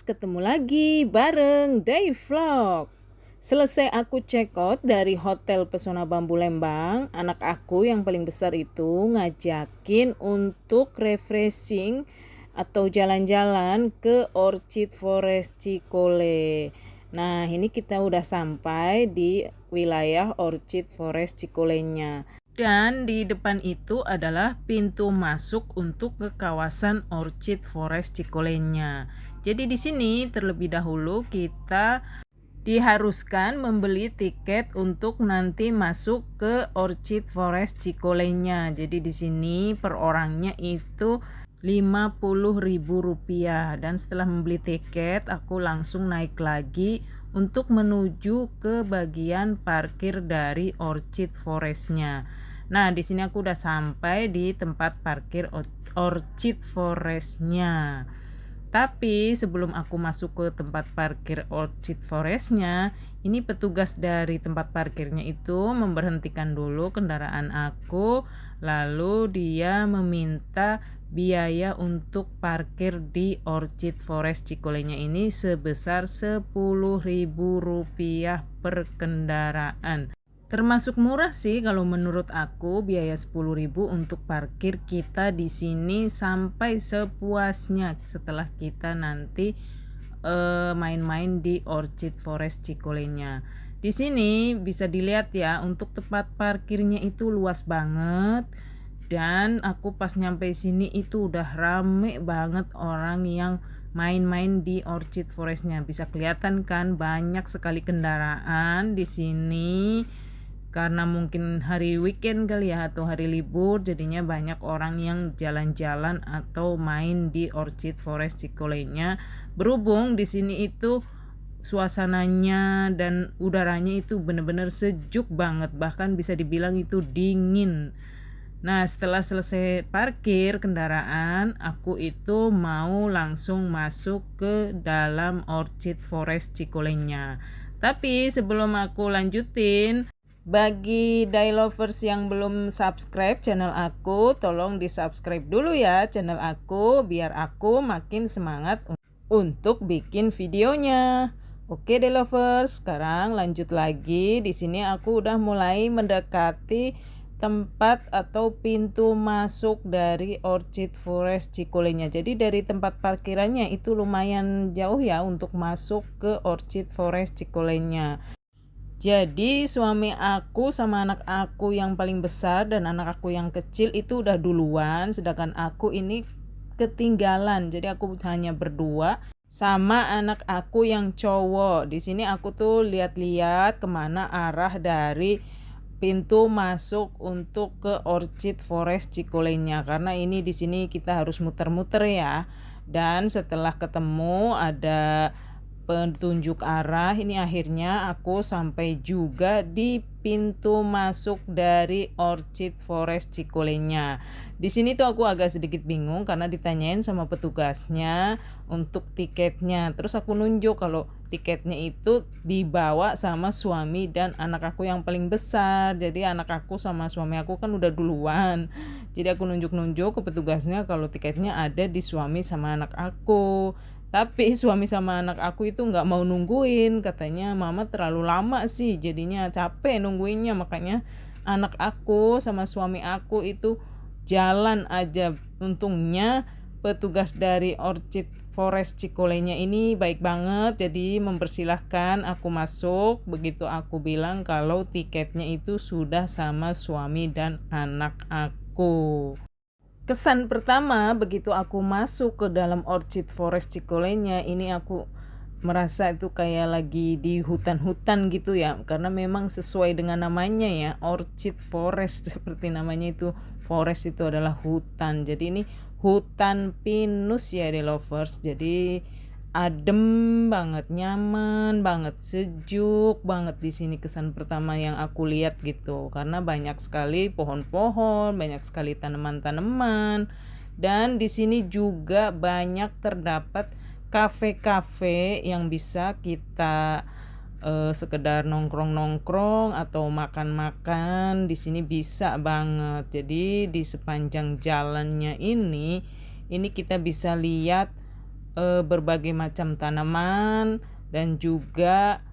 ketemu lagi bareng Day Vlog. Selesai aku check out dari Hotel Pesona Bambu Lembang, anak aku yang paling besar itu ngajakin untuk refreshing atau jalan-jalan ke Orchid Forest Cikole. Nah, ini kita udah sampai di wilayah Orchid Forest Cikolenya. Dan di depan itu adalah pintu masuk untuk ke kawasan Orchid Forest Cikolenya. Jadi di sini terlebih dahulu kita diharuskan membeli tiket untuk nanti masuk ke Orchid Forest Cikolenya. Jadi di sini per orangnya itu Rp50.000 dan setelah membeli tiket aku langsung naik lagi untuk menuju ke bagian parkir dari Orchid Forestnya. Nah, di sini aku udah sampai di tempat parkir Orchid Forestnya. Tapi sebelum aku masuk ke tempat parkir Orchid Forestnya, ini petugas dari tempat parkirnya itu memberhentikan dulu kendaraan aku, lalu dia meminta biaya untuk parkir di Orchid Forest Cikolenya ini sebesar Rp10.000 per kendaraan. Termasuk murah sih kalau menurut aku, biaya 10.000 untuk parkir kita di sini sampai sepuasnya setelah kita nanti main-main di Orchid Forest Cikolenya. Di sini bisa dilihat ya, untuk tempat parkirnya itu luas banget. Dan aku pas nyampe sini itu udah rame banget orang yang main-main di Orchid Forestnya. Bisa kelihatan kan, banyak sekali kendaraan di sini. Karena mungkin hari weekend kali ya, atau hari libur, jadinya banyak orang yang jalan-jalan atau main di Orchid Forest Cikolenya. Berhubung di sini itu suasananya dan udaranya itu benar-benar sejuk banget, bahkan bisa dibilang itu dingin. Nah, setelah selesai parkir kendaraan, aku itu mau langsung masuk ke dalam Orchid Forest Cikolenya. Tapi sebelum aku lanjutin, bagi Day Lovers yang belum subscribe channel aku, tolong di subscribe dulu ya channel aku biar aku makin semangat untuk bikin videonya. Oke Day Lovers, sekarang lanjut lagi. Di sini aku udah mulai mendekati tempat atau pintu masuk dari Orchid Forest Cikolenya. Jadi dari tempat parkirannya itu lumayan jauh ya untuk masuk ke Orchid Forest Cikolenya. Jadi suami aku sama anak aku yang paling besar dan anak aku yang kecil itu udah duluan, sedangkan aku ini ketinggalan. Jadi aku hanya berdua sama anak aku yang cowok. Di sini aku tuh lihat-lihat kemana arah dari pintu masuk untuk ke Orchid Forest Cikolenya, karena ini di sini kita harus muter-muter ya. Dan setelah ketemu ada petunjuk arah, ini akhirnya aku sampai juga di pintu masuk dari Orchid Forest Cikolenya. Di sini tuh aku agak sedikit bingung karena ditanyain sama petugasnya untuk tiketnya. Terus aku nunjuk kalau tiketnya itu dibawa sama suami dan anak aku yang paling besar. Jadi anak aku sama suami aku kan udah duluan. Jadi aku nunjuk-nunjuk ke petugasnya kalau tiketnya ada di suami sama anak aku. Tapi suami sama anak aku itu nggak mau nungguin, katanya mama terlalu lama sih, jadinya capek nungguinnya. Makanya anak aku sama suami aku itu jalan aja. Untungnya petugas dari Orchid Forest Cikolenya ini baik banget, jadi mempersilahkan aku masuk. Begitu aku bilang kalau tiketnya itu sudah sama suami dan anak aku. Kesan pertama begitu aku masuk ke dalam Orchid Forest Cikolenya, ini aku merasa itu kayak lagi di hutan-hutan gitu ya, karena memang sesuai dengan namanya ya, Orchid Forest. Seperti namanya itu, forest itu adalah hutan. Jadi ini hutan pinus ya The Lovers. Jadi adem banget, nyaman banget, sejuk banget di sini. Kesan pertama yang aku lihat gitu, karena banyak sekali pohon-pohon, banyak sekali tanaman-tanaman, dan di sini juga banyak terdapat kafe-kafe yang bisa kita sekedar nongkrong-nongkrong atau makan-makan. Di sini bisa banget. Jadi di sepanjang jalannya ini kita bisa lihat berbagai macam tanaman dan juga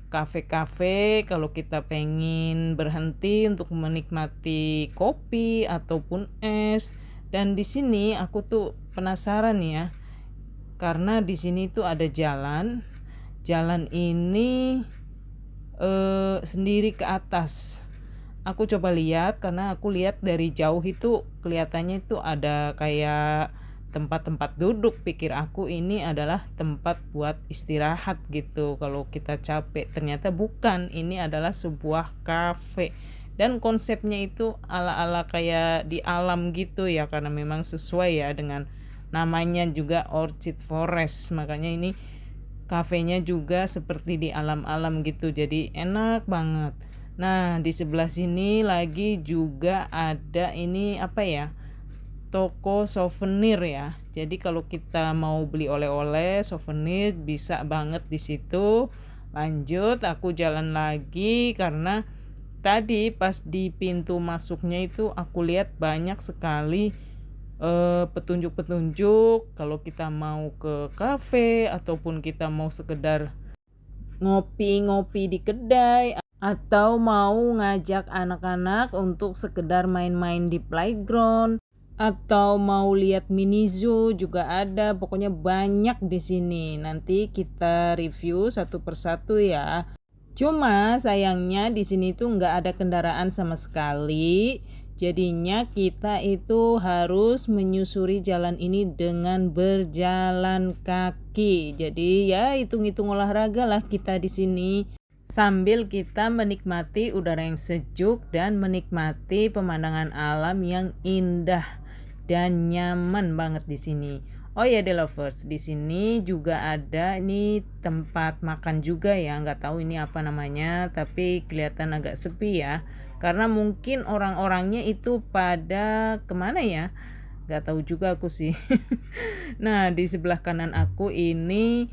kafe-kafe kalau kita pengen berhenti untuk menikmati kopi ataupun es. Dan di sini aku tuh penasaran ya, karena di sini tuh ada jalan. Jalan ini sendiri ke atas. Aku coba lihat karena aku lihat dari jauh itu kelihatannya itu ada kayak tempat-tempat duduk. Pikir aku ini adalah tempat buat istirahat gitu kalau kita capek. Ternyata bukan, ini adalah sebuah kafe. Dan konsepnya itu ala-ala kayak di alam gitu ya, karena memang sesuai ya dengan namanya juga Orchid Forest. Makanya ini kafenya juga seperti di alam-alam gitu. Jadi enak banget. Nah, di sebelah sini lagi juga ada ini apa ya? Toko souvenir ya. Jadi kalau kita mau beli oleh-oleh, souvenir bisa banget di situ. Lanjut, aku jalan lagi karena tadi pas di pintu masuknya itu aku lihat banyak sekali petunjuk-petunjuk kalau kita mau ke kafe ataupun kita mau sekedar ngopi-ngopi di kedai atau mau ngajak anak-anak untuk sekedar main-main di playground atau mau lihat mini zoo juga ada. Pokoknya banyak di sini. Nanti kita review satu persatu ya. Cuma sayangnya di sini tuh nggak ada kendaraan sama sekali. Jadinya kita itu harus menyusuri jalan ini dengan berjalan kaki. Jadi ya hitung-hitung olahraga lah kita di sini. Sambil kita menikmati udara yang sejuk dan menikmati pemandangan alam yang indah dan nyaman banget di sini. Oh ya, The Lovers, di sini juga ada nih tempat makan juga ya. Nggak tahu ini apa namanya, tapi kelihatan agak sepi ya. Karena mungkin orang-orangnya itu pada kemana ya? Nggak tahu juga aku sih. Nah, di sebelah kanan aku ini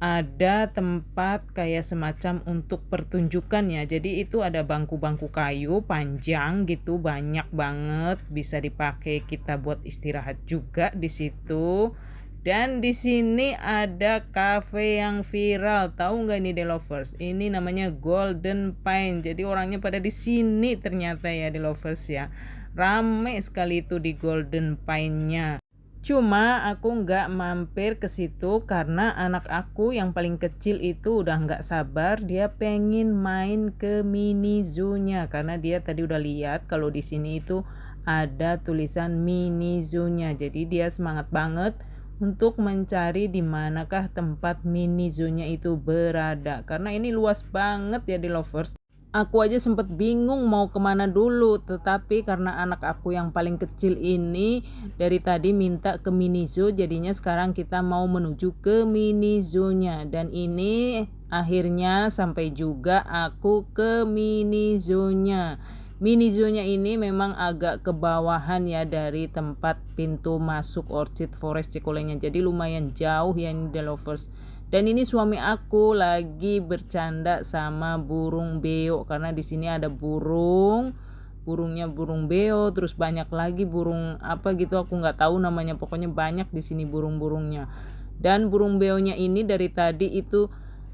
ada tempat kayak semacam untuk pertunjukan ya. Jadi itu ada bangku-bangku kayu panjang gitu, banyak banget, bisa dipakai kita buat istirahat juga di situ. Dan di sini ada cafe yang viral. Tahu nggak ini The Lovers? Ini namanya Golden Pine. Jadi orangnya pada di sini ternyata ya The Lovers ya. Rame sekali itu di Golden Pine-nya. Cuma aku nggak mampir ke situ karena anak aku yang paling kecil itu udah nggak sabar, dia pengen main ke mini zoo-nya karena dia tadi udah lihat kalau di sini itu ada tulisan mini zoo-nya. Jadi dia semangat banget untuk mencari di manakah tempat mini zoo-nya itu berada. Karena ini luas banget ya di Lovers. Aku aja sempet bingung mau kemana dulu, tetapi karena anak aku yang paling kecil ini dari tadi minta ke mini zoo, jadinya sekarang kita mau menuju ke mini zoo-nya. Dan ini akhirnya sampai juga aku ke mini zoo-nya. Mini zoo-nya ini memang agak ke bawahan ya dari tempat pintu masuk Orchid Forest Cikulenya. Jadi lumayan jauh ya ini The Lovers. Dan ini suami aku lagi bercanda sama burung beo karena di sini ada burungnya burung beo, terus banyak lagi burung apa gitu aku nggak tahu namanya, pokoknya banyak di sini burung-burungnya. Dan burung beonya ini dari tadi itu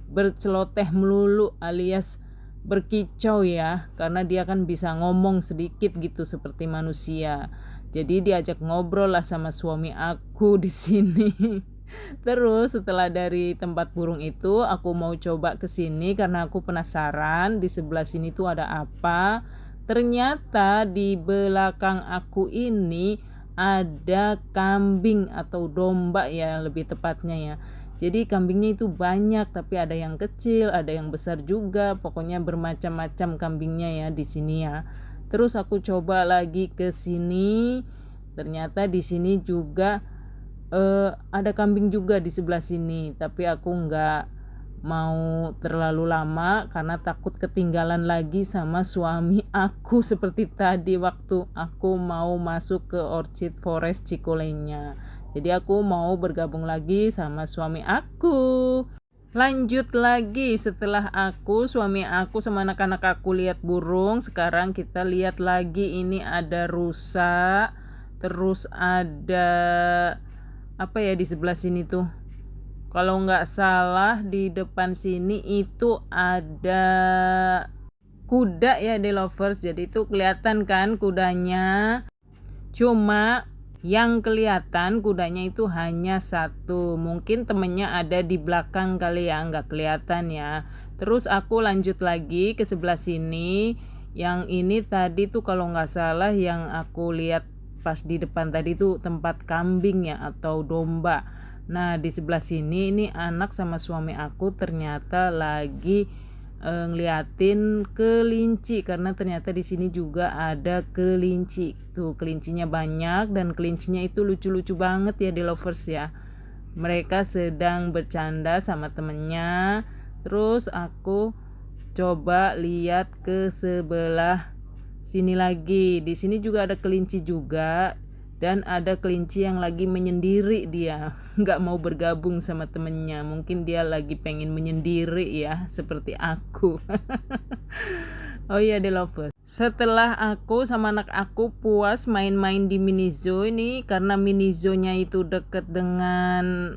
berceloteh melulu alias berkicau ya, karena dia kan bisa ngomong sedikit gitu seperti manusia. Jadi diajak ngobrol lah sama suami aku di sini. Terus setelah dari tempat burung itu aku mau coba ke sini karena aku penasaran di sebelah sini tuh ada apa. Ternyata di belakang aku ini ada kambing atau domba ya lebih tepatnya ya. Jadi kambingnya itu banyak, tapi ada yang kecil, ada yang besar juga. Pokoknya bermacam-macam kambingnya ya di sini ya. Terus aku coba lagi ke sini. Ternyata di sini juga ada kambing juga di sebelah sini, tapi aku nggak mau terlalu lama karena takut ketinggalan lagi sama suami aku seperti tadi waktu aku mau masuk ke Orchid Forest Cikulenya. Jadi aku mau bergabung lagi sama suami aku. Lanjut lagi setelah suami aku sama anak-anak aku lihat burung, sekarang kita lihat lagi ini ada rusa, terus ada apa ya di sebelah sini tuh. Kalau nggak salah di depan sini itu ada kuda ya di lovers. Jadi itu kelihatan kan kudanya. Cuma yang kelihatan kudanya itu hanya satu. Mungkin temennya ada di belakang kali ya, nggak kelihatan ya. Terus aku lanjut lagi ke sebelah sini. Yang ini tadi tuh kalau nggak salah yang aku lihat pas di depan tadi tuh tempat kambing ya atau domba. Nah di sebelah sini ini anak sama suami aku ternyata lagi ngeliatin kelinci karena ternyata di sini juga ada kelinci. Tuh kelincinya banyak dan kelincinya itu lucu-lucu banget ya di lovers ya. Mereka sedang bercanda sama temennya. Terus aku coba lihat ke sebelah sini lagi. Di sini juga ada kelinci juga. Dan ada kelinci yang lagi menyendiri dia. Nggak mau bergabung sama temennya. Mungkin dia lagi pengen menyendiri ya. Seperti aku. Oh iya The Lovers. Setelah aku sama anak aku puas main-main di mini zoo ini. Karena mini zoo-nya itu deket dengan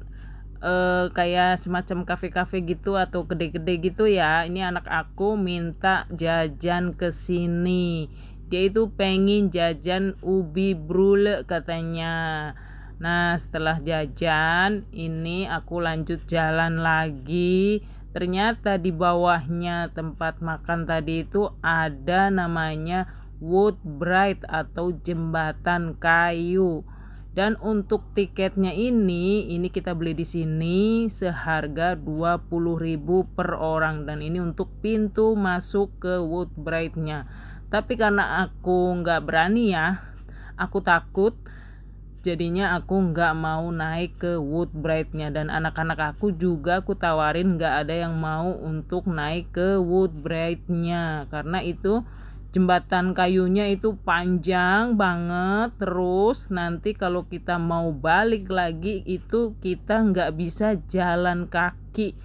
kayak semacam kafe-kafe gitu atau gede-gede gitu ya. Ini anak aku minta jajan ke sini. Dia itu pengen jajan ubi brule katanya. Nah setelah jajan ini aku lanjut jalan lagi. Ternyata di bawahnya tempat makan tadi itu ada namanya Woodbridge atau jembatan kayu. Dan untuk tiketnya ini kita beli di sini seharga 20.000 per orang dan ini untuk pintu masuk ke Woodbridge-nya. Tapi karena aku nggak berani ya, aku takut, jadinya aku nggak mau naik ke Woodbridge-nya dan anak-anak aku juga aku tawarin nggak ada yang mau untuk naik ke Woodbridge-nya karena itu jembatan kayunya itu panjang banget. Terus nanti kalau kita mau balik lagi itu kita nggak bisa jalan kaki,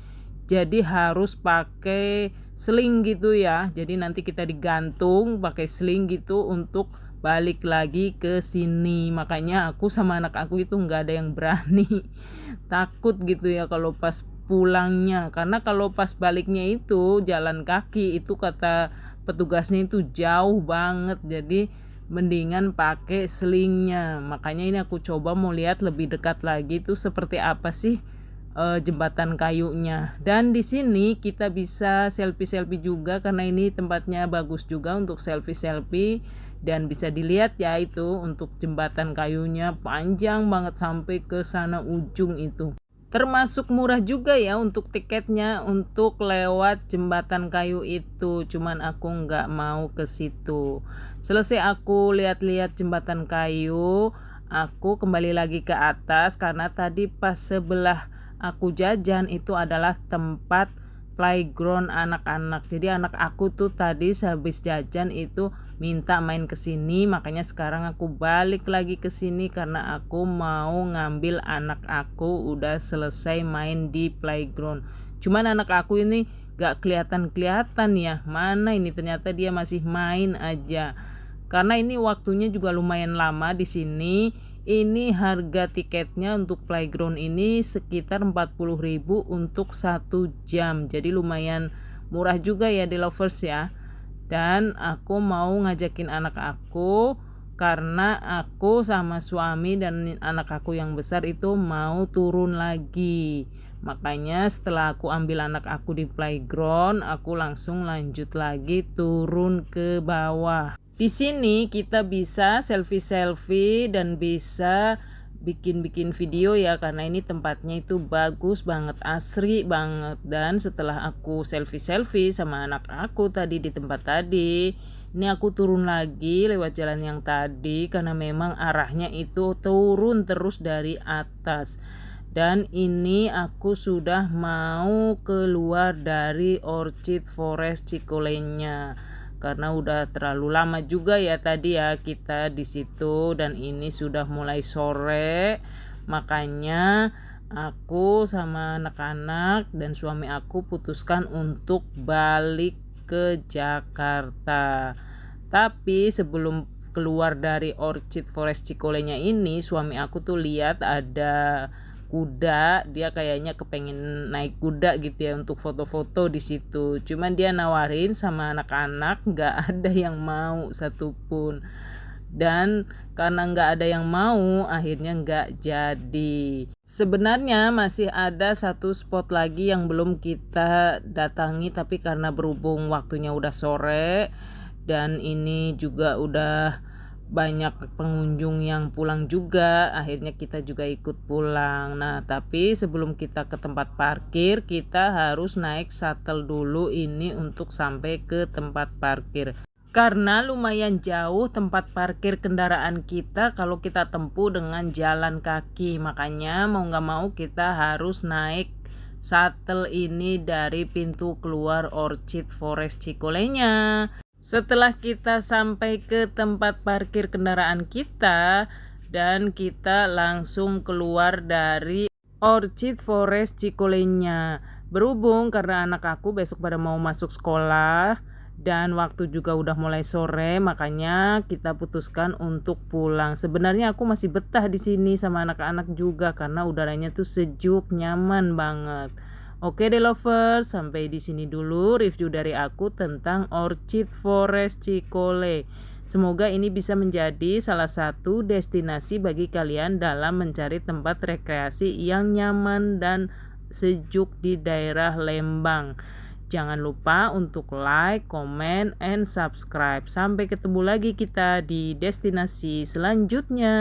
jadi harus pakai sling gitu ya. Jadi nanti kita digantung pakai sling gitu untuk balik lagi ke sini. Makanya aku sama anak aku itu nggak ada yang berani takut gitu ya kalau pas pulangnya, karena kalau pas baliknya itu jalan kaki itu kata petugasnya itu jauh banget, jadi mendingan pakai slingnya. Makanya ini aku coba mau lihat lebih dekat lagi tuh seperti apa sih jembatan kayunya. Dan di sini kita bisa selfie juga karena ini tempatnya bagus juga untuk selfie dan bisa dilihat ya itu untuk jembatan kayunya panjang banget sampai ke sana ujung itu. Termasuk murah juga ya untuk tiketnya untuk lewat jembatan kayu itu. Cuman aku nggak mau ke situ. Selesai aku lihat-lihat jembatan kayu, aku kembali lagi ke atas karena tadi pas sebelah aku jajan itu adalah tempat playground anak-anak. Jadi anak aku tuh tadi sehabis jajan itu minta main ke sini, makanya sekarang aku balik lagi ke sini karena aku mau ngambil anak aku udah selesai main di playground. Cuman anak aku ini gak kelihatan ya, mana ini ternyata dia masih main aja. Karena ini waktunya juga lumayan lama di sini. Ini harga tiketnya untuk playground ini sekitar 40.000 untuk 1 jam. Jadi lumayan murah juga ya di lovers ya. Dan aku mau ngajakin anak aku karena aku sama suami dan anak aku yang besar itu mau turun lagi. Makanya setelah aku ambil anak aku di playground, aku langsung lanjut lagi turun ke bawah. Di sini kita bisa selfie dan bisa bikin video ya karena ini tempatnya itu bagus banget, asri banget. Dan setelah aku selfie sama anak aku tadi di tempat tadi, ini aku turun lagi lewat jalan yang tadi karena memang arahnya itu turun terus dari atas. Dan ini aku sudah mau keluar dari Orchid Forest Cikolenya. Karena udah terlalu lama juga ya tadi ya kita di situ dan ini sudah mulai sore. Makanya aku sama anak-anak dan suami aku putuskan untuk balik ke Jakarta. Tapi sebelum keluar dari Orchid Forest Cikolenya ini, suami aku tuh lihat ada kuda, dia kayaknya kepengen naik kuda gitu ya untuk foto-foto di situ. Cuman dia nawarin sama anak-anak, nggak ada yang mau satupun. Dan karena nggak ada yang mau, akhirnya nggak jadi. Sebenarnya masih ada satu spot lagi yang belum kita datangi, tapi karena berhubung waktunya udah sore dan ini juga udah banyak pengunjung yang pulang juga, akhirnya kita juga ikut pulang. Nah, tapi sebelum kita ke tempat parkir, kita harus naik shuttle dulu ini untuk sampai ke tempat parkir. Karena lumayan jauh tempat parkir kendaraan kita kalau kita tempuh dengan jalan kaki. Makanya mau gak mau kita harus naik shuttle ini dari pintu keluar Orchid Forest Cikolenya. Setelah kita sampai ke tempat parkir kendaraan kita dan kita langsung keluar dari Orchid Forest Cikolenya. Berhubung karena anak aku besok pada mau masuk sekolah dan waktu juga udah mulai sore, makanya kita putuskan untuk pulang. Sebenarnya aku masih betah di sini sama anak-anak juga karena udaranya tuh sejuk, nyaman banget. Oke deh lovers, sampai di sini dulu review dari aku tentang Orchid Forest Cikole. Semoga ini bisa menjadi salah satu destinasi bagi kalian dalam mencari tempat rekreasi yang nyaman dan sejuk di daerah Lembang. Jangan lupa untuk like, comment, and subscribe. Sampai ketemu lagi kita di destinasi selanjutnya.